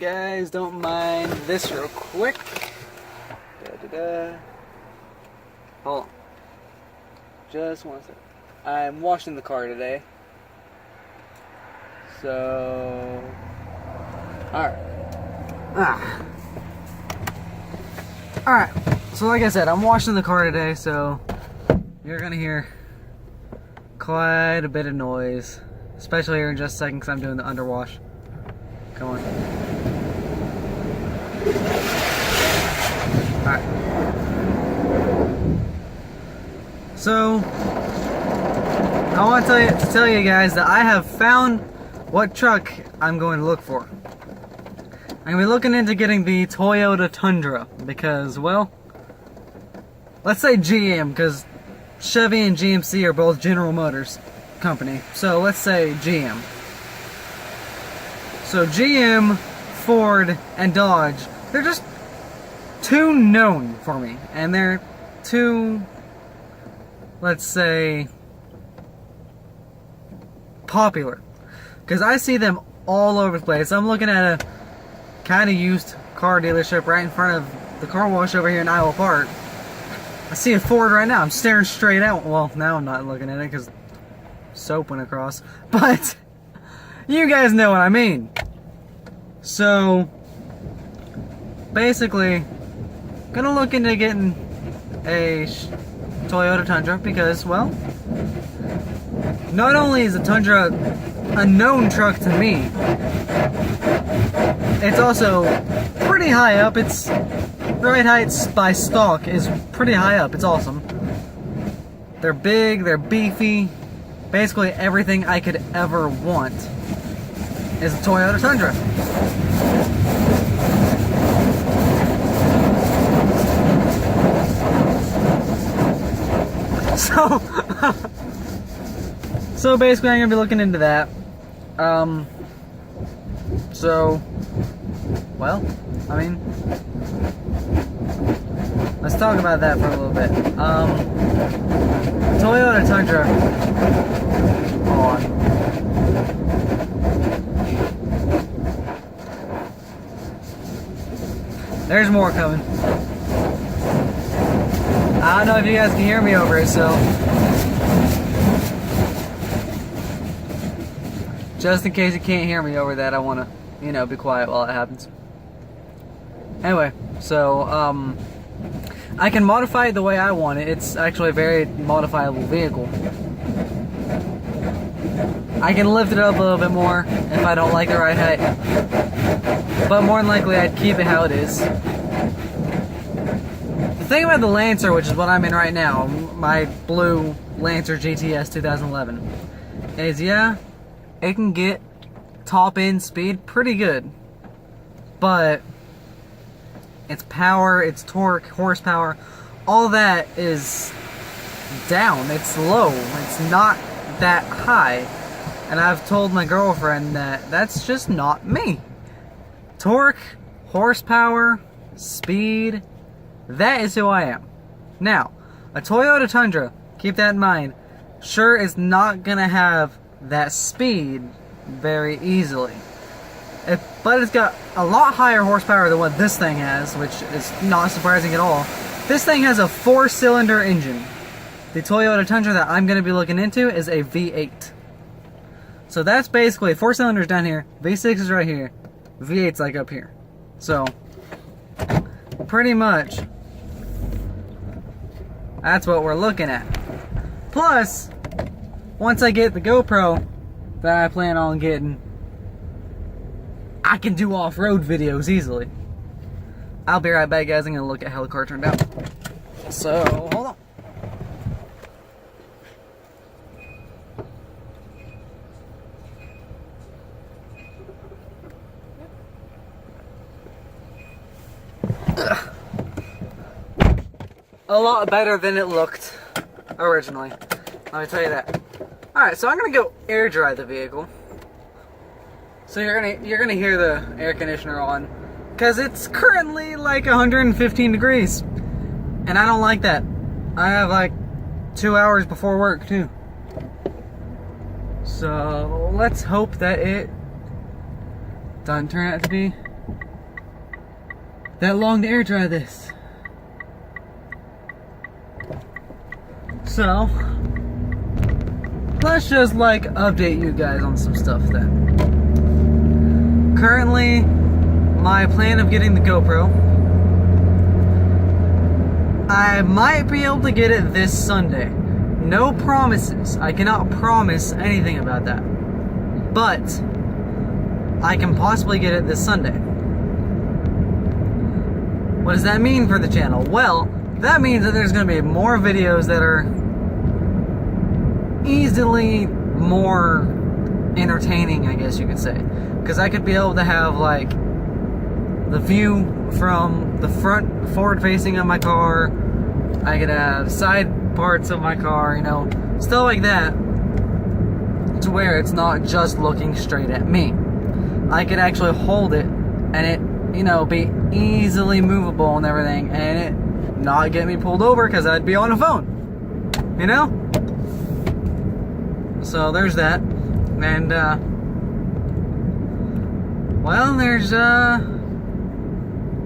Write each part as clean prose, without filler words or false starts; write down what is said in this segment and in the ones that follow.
guys, don't mind this real quick. Hold on. Just one second. I'm washing the car today. So... Alright. Alright. So like I said, I'm washing the car today, so... You're gonna hear quite a bit of noise. Especially here in just a second because I'm doing the underwash. Come on. Alright. So, I want to tell you guys that I have found what truck I'm going to look for. I'm going to be looking into getting the Toyota Tundra because, well, let's say GM because Chevy and GMC are both General Motors company. So let's say GM. So GM, Ford, and Dodge, they're just too known for me. And they're too, let's say, popular. Because I see them all over the place. I'm looking at a kind of used car dealership right in front of the car wash over here in Iowa Park. I see a Ford right now. I'm staring straight out. Well, now I'm not looking at it because soap went across. But you guys know what I mean. So, basically, gonna look into getting a Toyota Tundra because, well, not only is the Tundra a known truck to me, it's also pretty high up. Its ride height by stock is pretty high up. It's awesome. They're big, they're beefy. Basically everything I could ever want is a Toyota Tundra. So basically I'm gonna be looking into that. Well, I mean, let's talk about that for a little bit. Toyota Tundra. Hold on. There's more coming. I don't know if you guys can hear me over it, so just in case you can't hear me over that, I want to, be quiet while it happens. Anyway, so, I can modify it the way I want it. It's actually a very modifiable vehicle. I can lift it up a little bit more if I don't like the ride height. But more than likely, I'd keep it how it is. The thing about the Lancer, which is what I'm in right now, my blue Lancer GTS 2011, is, yeah, it can get top end speed pretty good. But its power, its torque, horsepower, all that is down. It's low. It's not that high. And I've told my girlfriend that that's just not me. Torque, horsepower, speed, that is who I am. Now, a Toyota Tundra, keep that in mind, sure is not gonna have that speed very easily. But it's got a lot higher horsepower than what this thing has, which is not surprising at all. This thing has a 4-cylinder engine. The Toyota Tundra that I'm going to be looking into is a V8. So that's basically 4 cylinders down here, V6 is right here, V8's like up here. So, pretty much, that's what we're looking at. Plus, once I get the GoPro that I plan on getting, I can do off-road videos easily. I'll be right back, guys. I'm gonna look at how the car turned out. So, hold on. Ugh. A lot better than it looked originally. Let me tell you that. Alright, so I'm gonna go air dry the vehicle. So you're gonna hear the air conditioner on, because it's currently like 115 degrees, and I don't like that. I have like 2 hours before work too. So let's hope that it doesn't turn out to be that long to air dry this. So, let's just like update you guys on some stuff then. Currently, my plan of getting the GoPro, I might be able to get it this Sunday. No promises. I cannot promise anything about that. But I can possibly get it this Sunday. What does that mean for the channel? Well, that means that there's going to be more videos that are easily more entertaining, I guess you could say. Because I could be able to have like the view from the front forward facing of my car. I could have side parts of my car, you know, stuff like that, to where it's not just looking straight at me. I could actually hold it and it, you know, be easily movable and everything, and it not get me pulled over because I'd be on a phone, you know? So there's that. And well, there's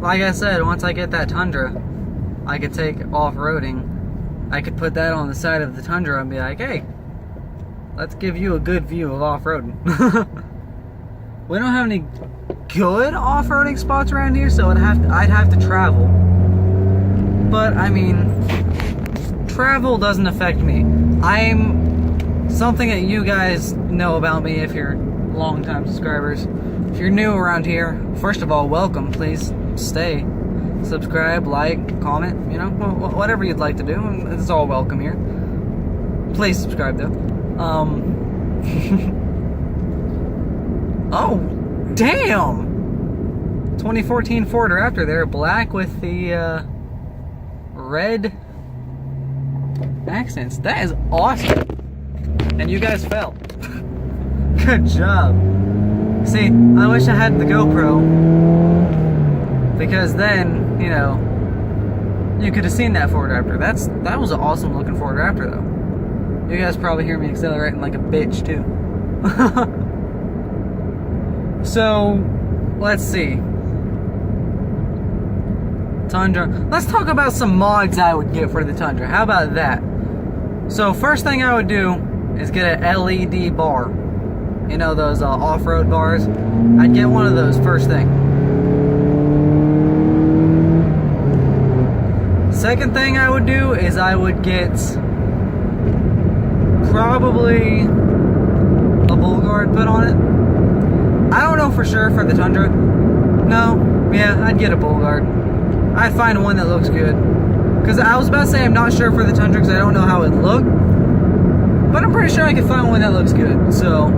like I said, once I get that Tundra, I could take off-roading. I could put that on the side of the Tundra and be like, hey, let's give you a good view of off-roading. We don't have any good off-roading spots around here, so I'd have to travel. But I mean, travel doesn't affect me. I'm something that you guys know about me if you're long-time subscribers. If you're new around here, first of all, welcome. Please stay, subscribe, like, comment, you know, whatever you'd like to do. It's all welcome here. Please subscribe though. Oh, damn! 2014 Ford Raptor there, black with the red accents. That is awesome. And you guys fell. Good job. See, I wish I had the GoPro, because then, you know, you could have seen that Ford Raptor. That was an awesome looking Ford Raptor though. You guys probably hear me accelerating like a bitch too. So, let's see. Tundra. Let's talk about some mods I would get for the Tundra. How about that? So, first thing I would do is get an LED bar. You know, those off-road bars? I'd get one of those first thing. Second thing I would do is I would get probably a bull guard put on it. I don't know for sure for the Tundra. No, yeah, I'd get a bull guard. I'd find one that looks good. Because I was about to say I'm not sure for the Tundra because I don't know how it looked. But I'm pretty sure I could find one that looks good. So,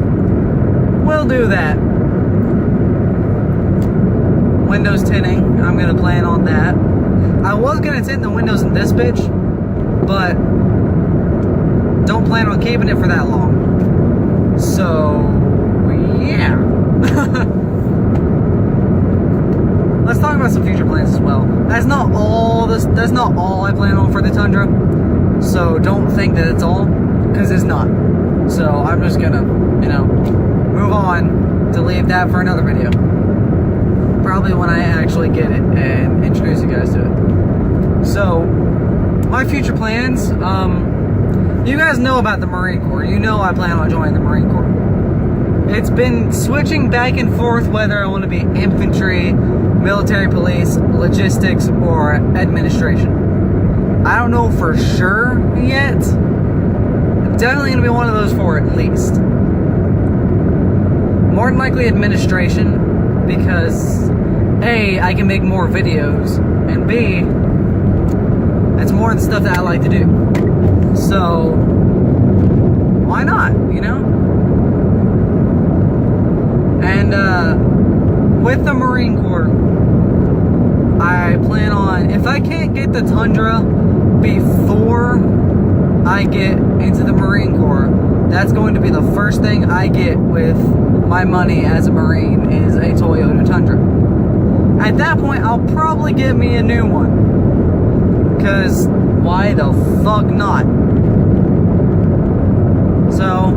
we'll do that. Windows tinting, I'm going to plan on that. I was going to tint the windows in this bitch, but don't plan on keeping it for that long. So, yeah. Let's talk about some future plans as well. That's not all I plan on for the Tundra. So don't think that it's all, because it's not. So I'm just gonna, you know, move on to leave that for another video. Probably when I actually get it and introduce you guys to it. So, my future plans, you guys know about the Marine Corps. You know I plan on joining the Marine Corps. It's been switching back and forth whether I want to be infantry, military police, logistics, or administration. I don't know for sure yet. I'm definitely going to be one of those four at least. More than likely administration, because A, I can make more videos, and B, that's more of the stuff that I like to do. So, why not, you know? And with the Marine Corps, I plan on, if I can't get the Tundra before I get into the Marine Corps, that's going to be the first thing I get with my money as a Marine, is a Toyota Tundra. At that point, I'll probably get me a new one, because why the fuck not? So,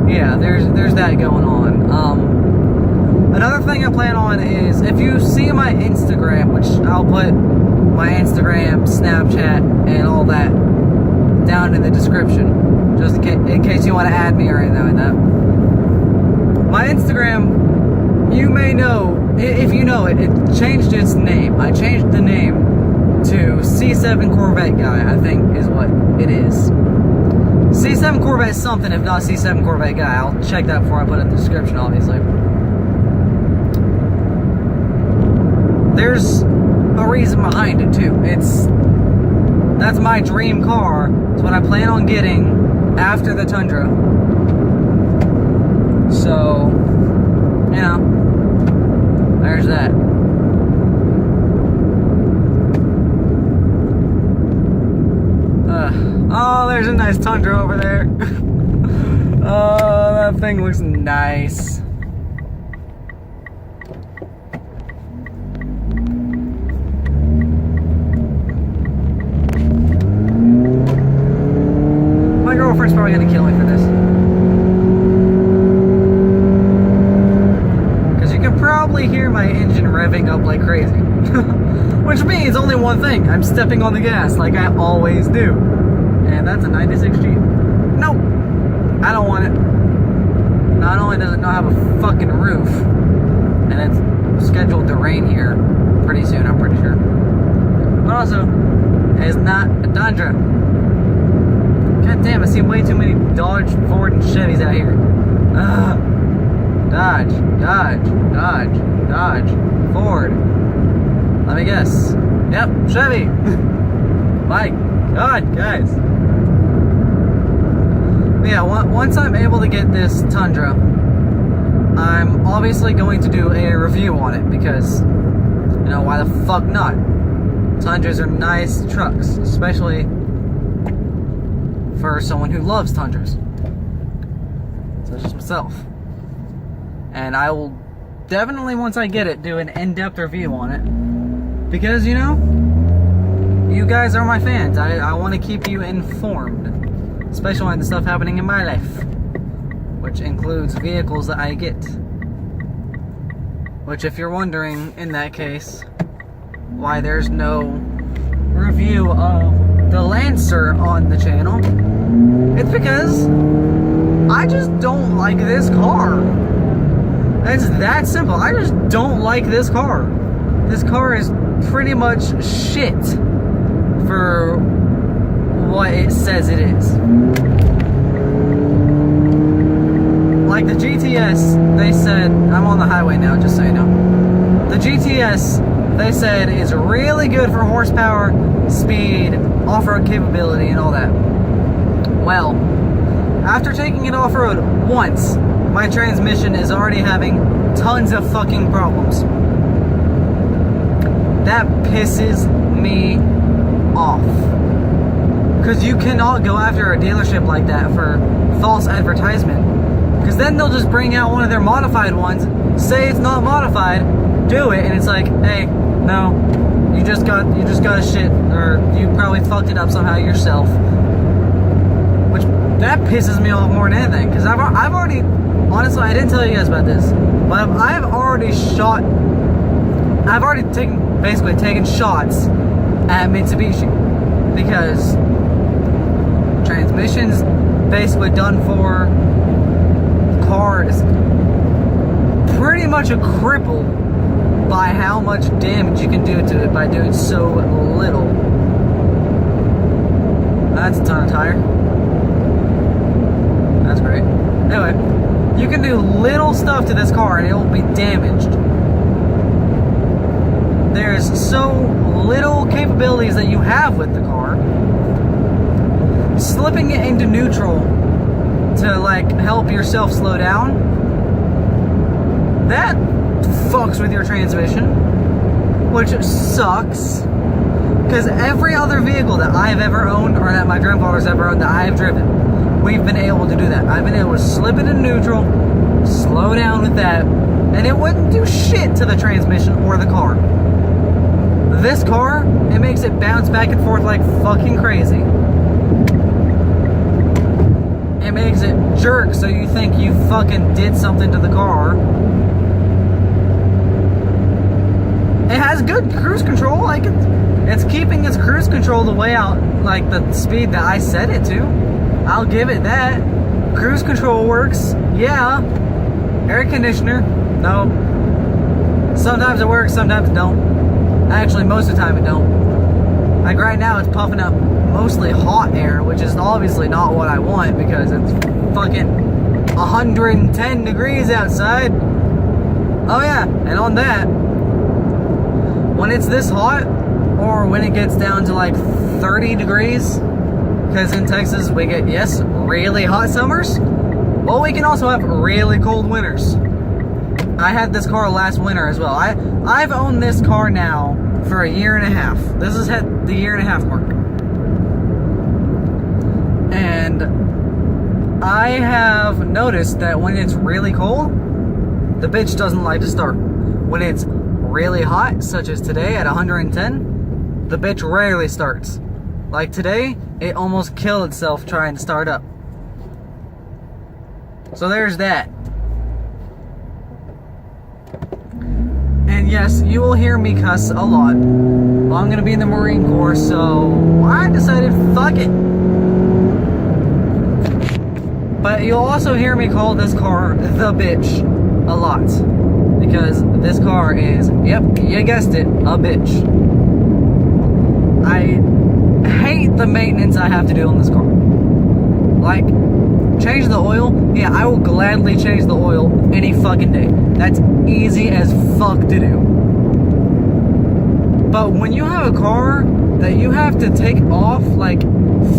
yeah, there's that going on. Another thing I plan on is, if you see my Instagram, which I'll put my Instagram, Snapchat, and all that down in the description, just in case you want to add me or anything like that. My Instagram, you may know, if you know it, it changed its name. I changed the name to C7 Corvette Guy, I think is what it is. C7 Corvette something, if not C7 Corvette Guy. I'll check that before I put it in the description, obviously. There's a reason behind it, too. That's my dream car. It's what I plan on getting after the Tundra. So, you know, there's that. Oh, there's a nice Tundra over there. Oh, that thing looks nice. My girlfriend's probably gonna kill me for this. Because you can probably hear my engine revving up like crazy. Which means only one thing. I'm stepping on the gas like I always do. And that's a 96 Jeep. Nope. I don't want it. Not only does it not have a fucking roof, and it's scheduled to rain here pretty soon, I'm pretty sure. But also, it's not a Tundra. God damn, I see way too many Dodge, Ford, and Chevys out here. Dodge, Dodge, Dodge, Dodge, Ford. Let me guess. Yep, Chevy. My God, guys. But yeah, once I'm able to get this Tundra, I'm obviously going to do a review on it because, you know, why the fuck not? Tundras are nice trucks, especially for someone who loves Tundras, such as myself. And I will definitely, once I get it, do an in-depth review on it. Because, you know, you guys are my fans. I want to keep you informed, especially on the stuff happening in my life, which includes vehicles that I get. Which, if you're wondering, in that case, why there's no review of the Lancer on the channel, it's because I just don't like this car. It's that simple. I just don't like this car. This car is pretty much shit for what it says it is. Like the GTS, they said, I'm on the highway now, just so you know. The GTS, they said, is really good for horsepower, speed, off-road capability, and all that. Well, after taking it off-road once, my transmission is already having tons of fucking problems. That pisses me off. Because you cannot go after a dealership like that for false advertisement. Because then they'll just bring out one of their modified ones, say it's not modified, do it, and it's like, hey, no, you just got a shit, or you probably fucked it up somehow yourself. Which, that pisses me off more than anything. Because I've already, honestly, I didn't tell you guys about this, but I've already taken shots at Mitsubishi. Because transmission's basically done for. The car is pretty much a cripple by how much damage you can do to it by doing so little. That's a ton of tire. That's great. Anyway, you can do little stuff to this car and it will be damaged. There's so little capabilities that you have with the car. Slipping it into neutral to like help yourself slow down, that fucks with your transmission, which sucks. Because every other vehicle that I've ever owned, or that my grandfather's ever owned that I've driven, we've been able to do that. I've been able to slip it in neutral, slow down with that, and it wouldn't do shit to the transmission or the car. This car, it makes it bounce back and forth like fucking crazy. It makes it jerk so you think you fucking did something to the car. it has good cruise control. Like it's keeping its cruise control the way out, like the speed that I set it to. I'll give it that. Cruise control works. Yeah. Air conditioner. No. Sometimes it works, sometimes it don't. Actually, most of the time it don't. Like right now, it's puffing up mostly hot air, which is obviously not what I want because it's fucking 110 degrees outside. Oh yeah, and on that, when it's this hot, or when it gets down to like 30 degrees, because in Texas we get, yes, really hot summers, well, we can also have really cold winters. I had this car last winter as well. I've owned this car now for a year and a half. This has hit the year and a half mark. And I have noticed that when it's really cold, the bitch doesn't like to start. When it's really hot, such as today at 110, the bitch rarely starts. Like today, it almost killed itself trying to start up. So there's that. And yes, you will hear me cuss a lot. Well, I'm gonna be in the Marine Corps, so I decided, fuck it. But you'll also hear me call this car the bitch a lot. Because this car is, yep, you guessed it, a bitch. I hate the maintenance I have to do on this car. Like, change the oil? Yeah, I will gladly change the oil any fucking day. That's easy as fuck to do. But when you have a car that you have to take off like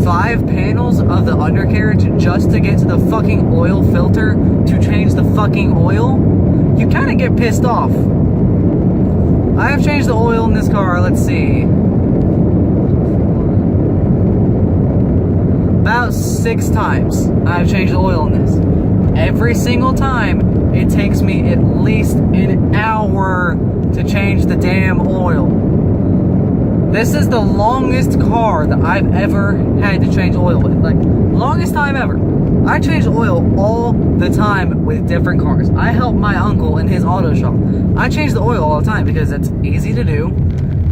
5 panels of the undercarriage just to get to the fucking oil filter to change the fucking oil, you kind of get pissed off. I have changed the oil in this car, let's see, about 6 times I've changed the oil in this. Every single time it takes me at least an hour to change the damn oil. This is the longest car that I've ever had to change oil with. Like, longest time ever. I change oil all the time with different cars. I help my uncle in his auto shop. I change the oil all the time because it's easy to do.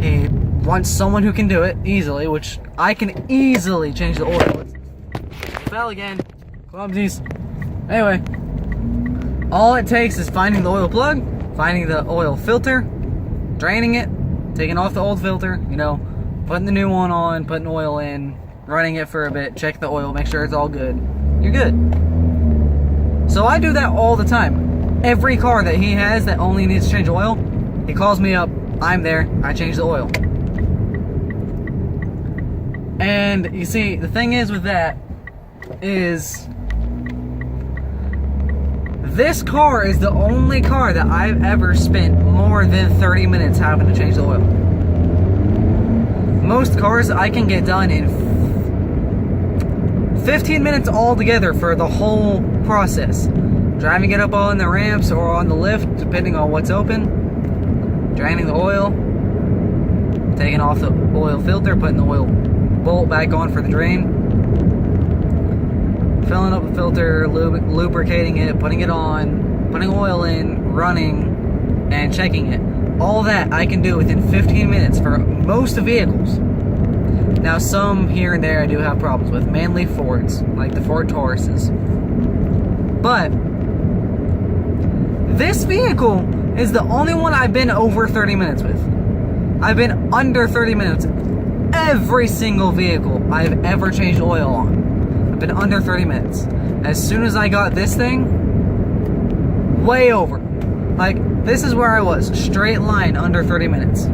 He wants someone who can do it easily, which I can easily change the oil. Fell again. Clumsies. Anyway, all it takes is finding the oil plug, finding the oil filter, draining it, taking off the old filter, you know, putting the new one on, putting oil in, running it for a bit, check the oil, make sure it's all good. You're good. So I do that all the time. Every car that he has that only needs to change oil, he calls me up, I'm there, I change the oil. And you see, the thing is with that is this car is the only car that I've ever spent more than 30 minutes having to change the oil. Most cars I can get done in 15 minutes altogether for the whole process. Driving it up on the ramps or on the lift, depending on what's open. Draining the oil. Taking off the oil filter, putting the oil bolt back on for the drain. Filling up the filter, lubricating it, putting it on, putting oil in, running, and checking it. All that I can do within 15 minutes for most vehicles. Now, some here and there I do have problems with, mainly Fords, like the Ford Tauruses. But this vehicle is the only one I've been over 30 minutes with. I've been under 30 minutes every single vehicle I've ever changed oil on. I've been under 30 minutes. As soon as I got this thing, way over. Like, this is where I was, straight line under 30 minutes.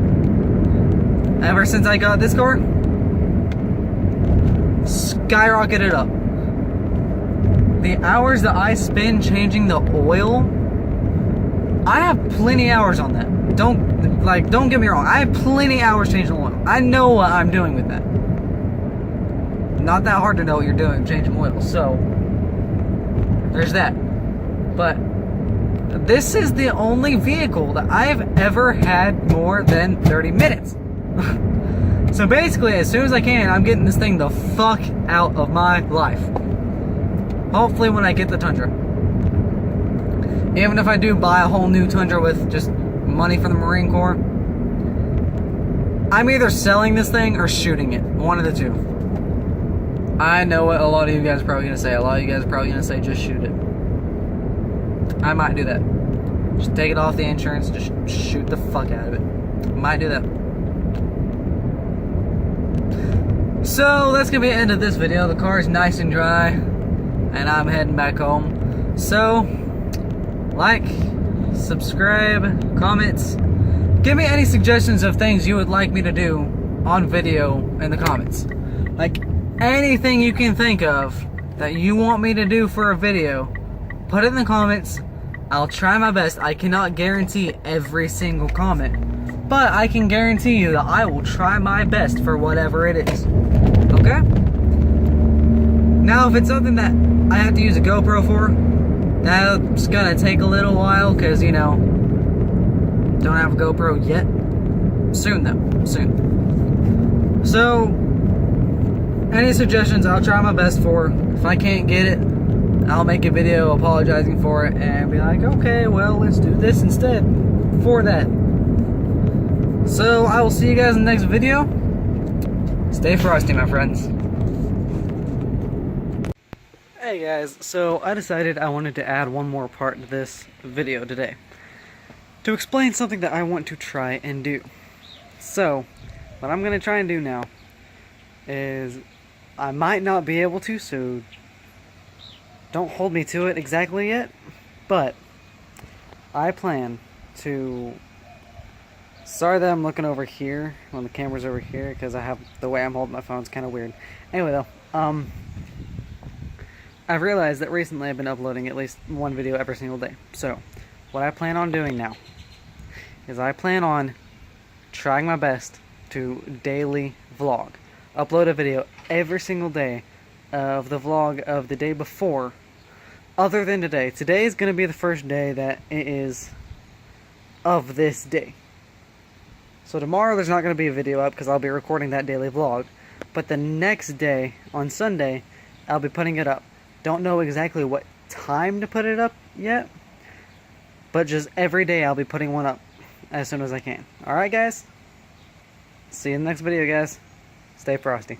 Ever since I got this car, skyrocketed up. The hours that I spend changing the oil, I have plenty hours on that. Don't get me wrong, I have plenty hours changing oil. I know what I'm doing with that. Not that hard to know what you're doing, changing oil, so there's that. But this is the only vehicle that I've ever had more than 30 minutes. So basically, as soon as I can, I'm getting this thing the fuck out of my life. Hopefully when I get the Tundra. Even if I do buy a whole new Tundra with just money from the Marine Corps, I'm either selling this thing or shooting it. One of the two. I know what a lot of you guys are probably going to say. A lot of you guys are probably going to say just shoot it. I might do that. Just take it off the insurance, just shoot the fuck out of it. Might do that. So that's going to be the end of this video. The car is nice and dry, and I'm heading back home. So, like, subscribe, comments. Give me any suggestions of things you would like me to do on video in the comments. Like, anything you can think of that you want me to do for a video, put it in the comments. I'll try my best. I cannot guarantee every single comment, but I can guarantee you that I will try my best for whatever it is. Okay? Now, if it's something that I have to use a GoPro for, that's gonna take a little while, because, you know, don't have a GoPro yet. Soon, though. Soon. So, any suggestions, I'll try my best for. If I can't get it, I'll make a video apologizing for it and be like, okay, well, let's do this instead for that. So, I will see you guys in the next video. Stay frosty, my friends. Hey guys, so I decided I wanted to add one more part to this video today to explain something that I want to try and do. So, what I'm going to try and do now is, I might not be able to, so don't hold me to it exactly yet, but I plan to, sorry that I'm looking over here when the camera's over here, because I have, the way I'm holding my phone is kind of weird. Anyway though, I've realized that recently I've been uploading at least one video every single day. So, what I plan on doing now is I plan on trying my best to daily vlog. Upload a video every single day of the vlog of the day before, other than today. Today is going to be the first day that it is of this day. So tomorrow there's not going to be a video up because I'll be recording that daily vlog. But the next day, on Sunday, I'll be putting it up. Don't know exactly what time to put it up yet, but just every day I'll be putting one up as soon as I can. Alright guys? See you in the next video, guys. Stay frosty.